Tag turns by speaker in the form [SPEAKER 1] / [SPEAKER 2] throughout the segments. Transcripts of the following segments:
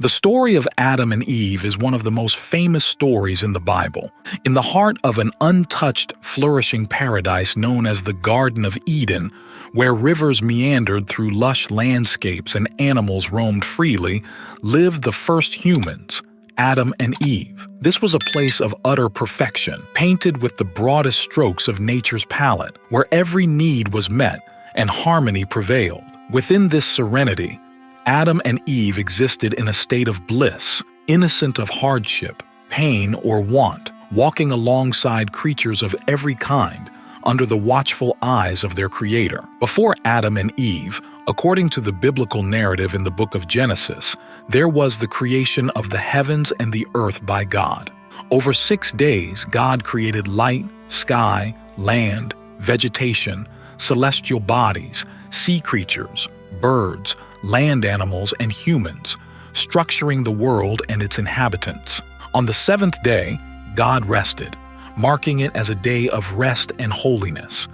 [SPEAKER 1] The story of Adam and Eve is one of the most famous stories in the Bible. In the heart of an untouched, flourishing paradise known as the Garden of Eden, where rivers meandered through lush landscapes and animals roamed freely, lived the first humans, Adam and Eve. This was a place of utter perfection, painted with the broadest strokes of nature's palette, where every need was met and harmony prevailed. Within this serenity, Adam and Eve existed in a state of bliss, innocent of hardship, pain, or want, walking alongside creatures of every kind, under the watchful eyes of their Creator. Before Adam and Eve, according to the biblical narrative in the book of Genesis, there was the creation of the heavens and the earth by God. Over 6 days, God created light, sky, land, vegetation, celestial bodies, sea creatures, birds, land animals, and humans, structuring the world and its inhabitants. On the 7th day, God rested, marking it as a day of rest and holiness.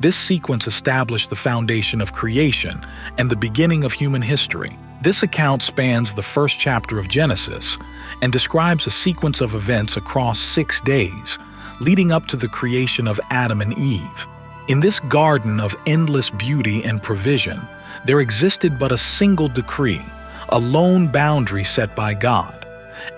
[SPEAKER 1] This sequence established the foundation of creation and the beginning of human history. This account spans the first chapter of Genesis and describes a sequence of events across 6 days, leading up to the creation of Adam and Eve. In this garden of endless beauty and provision, there existed but a single decree, a lone boundary set by God.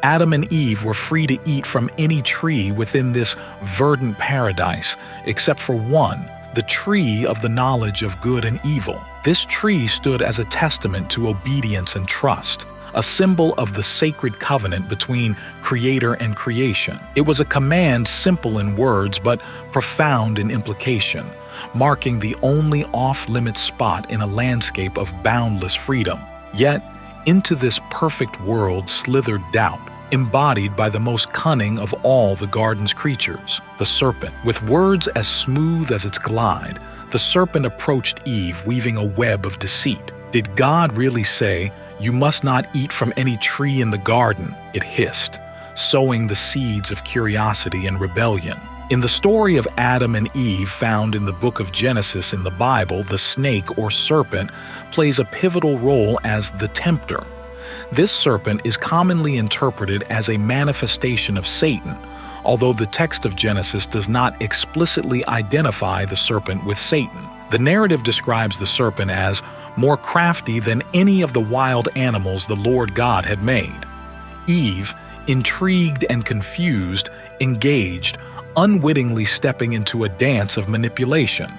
[SPEAKER 1] Adam and Eve were free to eat from any tree within this verdant paradise, except for one, the tree of the knowledge of good and evil. This tree stood as a testament to obedience and trust, a symbol of the sacred covenant between Creator and creation. It was a command simple in words but profound in implication, marking the only off-limits spot in a landscape of boundless freedom. Yet, into this perfect world slithered doubt, embodied by the most cunning of all the garden's creatures, the serpent. With words as smooth as its glide, the serpent approached Eve, weaving a web of deceit. Did God really say, "You must not eat from any tree in the garden"? It hissed, sowing the seeds of curiosity and rebellion. In the story of Adam and Eve found in the book of Genesis in the Bible, the snake or serpent plays a pivotal role as the tempter. This serpent is commonly interpreted as a manifestation of Satan, although the text of Genesis does not explicitly identify the serpent with Satan. The narrative describes the serpent as more crafty than any of the wild animals the Lord God had made. Eve, intrigued and confused, engaged, unwittingly stepping into a dance of manipulation.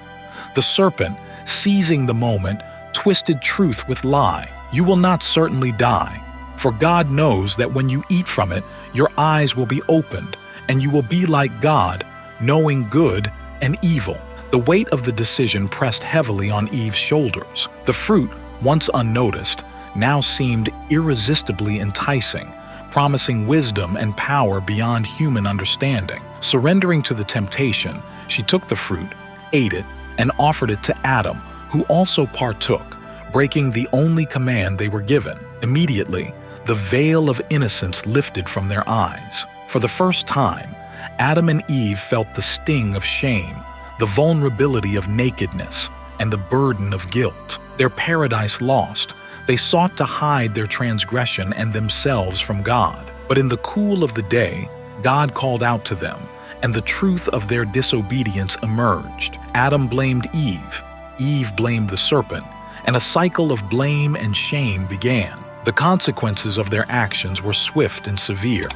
[SPEAKER 1] The serpent, seizing the moment, twisted truth with lie. "You will not certainly die, for God knows that when you eat from it, your eyes will be opened, and you will be like God, knowing good and evil." The weight of the decision pressed heavily on Eve's shoulders. The fruit, once unnoticed, now seemed irresistibly enticing, promising wisdom and power beyond human understanding. Surrendering to the temptation, she took the fruit, ate it, and offered it to Adam, who also partook, breaking the only command they were given. Immediately, the veil of innocence lifted from their eyes. For the first time, Adam and Eve felt the sting of shame, the vulnerability of nakedness, and the burden of guilt. Their paradise lost, they sought to hide their transgression and themselves from God. But in the cool of the day, God called out to them, and the truth of their disobedience emerged. Adam blamed Eve, Eve blamed the serpent, and a cycle of blame and shame began. The consequences of their actions were swift and severe.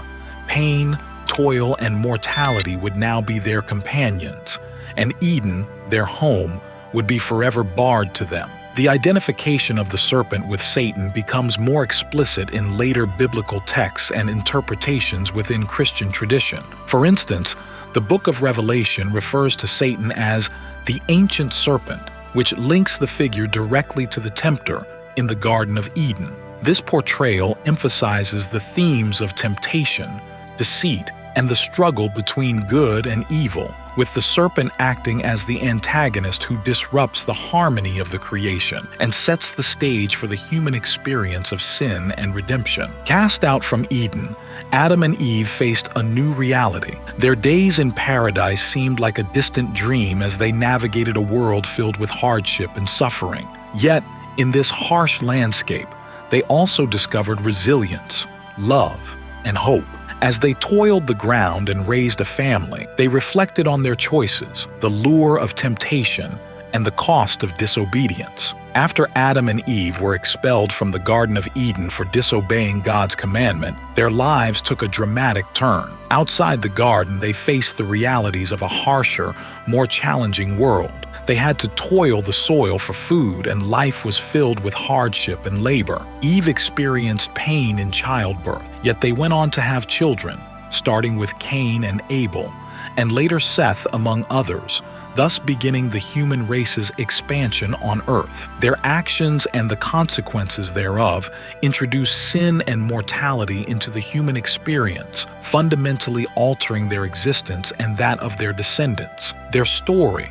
[SPEAKER 1] Pain, toil, and mortality would now be their companions, and Eden, their home, would be forever barred to them. The identification of the serpent with Satan becomes more explicit in later biblical texts and interpretations within Christian tradition. For instance, the book of Revelation refers to Satan as the ancient serpent, which links the figure directly to the tempter in the Garden of Eden. This portrayal emphasizes the themes of temptation, deceit, and the struggle between good and evil, with the serpent acting as the antagonist who disrupts the harmony of the creation and sets the stage for the human experience of sin and redemption. Cast out from Eden, Adam and Eve faced a new reality. Their days in paradise seemed like a distant dream as they navigated a world filled with hardship and suffering. Yet, in this harsh landscape, they also discovered resilience, love, and hope. As they toiled the ground and raised a family, they reflected on their choices, the lure of temptation, and the cost of disobedience. After Adam and Eve were expelled from the Garden of Eden for disobeying God's commandment, their lives took a dramatic turn. Outside the garden, they faced the realities of a harsher, more challenging world. They had to toil the soil for food, and life was filled with hardship and labor. Eve experienced pain in childbirth, yet they went on to have children, starting with Cain and Abel, and later Seth among others, thus beginning the human race's expansion on earth. Their actions and the consequences thereof introduce sin and mortality into the human experience, fundamentally altering their existence and that of their descendants. Their story,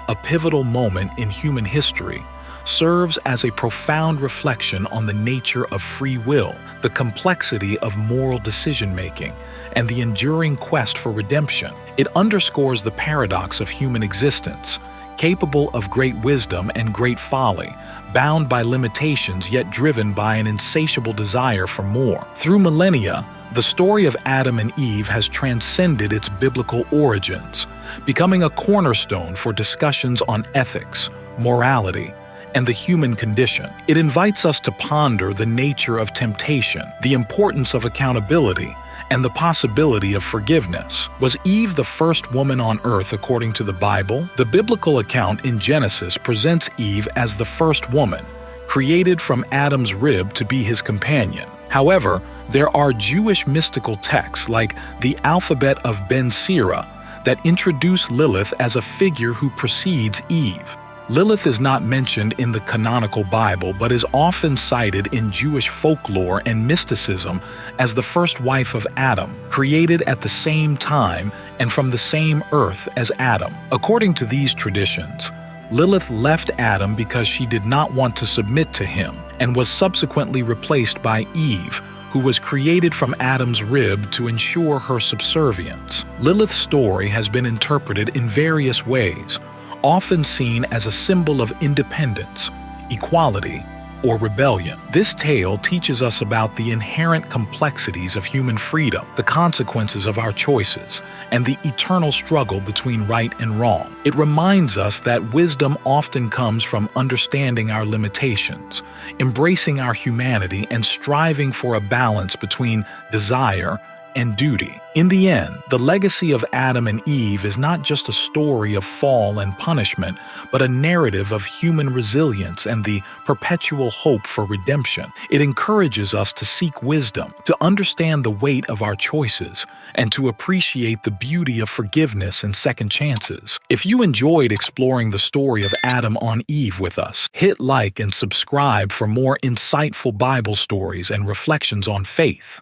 [SPEAKER 1] a pivotal moment in human history, serves as a profound reflection on the nature of free will, the complexity of moral decision-making, and the enduring quest for redemption. It underscores the paradox of human existence, capable of great wisdom and great folly, bound by limitations yet driven by an insatiable desire for more. Through millennia, the story of Adam and Eve has transcended its biblical origins, becoming a cornerstone for discussions on ethics, morality, and the human condition. It invites us to ponder the nature of temptation, the importance of accountability, and the possibility of forgiveness. Was Eve the first woman on earth according to the Bible? The biblical account in Genesis presents Eve as the first woman, created from Adam's rib to be his companion. However, there are Jewish mystical texts like the Alphabet of Ben Sira that introduce Lilith as a figure who precedes Eve. Lilith is not mentioned in the canonical Bible but is often cited in Jewish folklore and mysticism as the first wife of Adam, created at the same time and from the same earth as Adam. According to these traditions, Lilith left Adam because she did not want to submit to him and was subsequently replaced by Eve, who was created from Adam's rib to ensure her subservience. Lilith's story has been interpreted in various ways, often seen as a symbol of independence, equality, or rebellion. This tale teaches us about the inherent complexities of human freedom, the consequences of our choices, and the eternal struggle between right and wrong. It reminds us that wisdom often comes from understanding our limitations, embracing our humanity, and striving for a balance between desire and duty. In the end, the legacy of Adam and Eve is not just a story of fall and punishment, but a narrative of human resilience and the perpetual hope for redemption. It encourages us to seek wisdom, to understand the weight of our choices, and to appreciate the beauty of forgiveness and second chances. If you enjoyed exploring the story of Adam on Eve with us, hit like and subscribe for more insightful Bible stories and reflections on faith.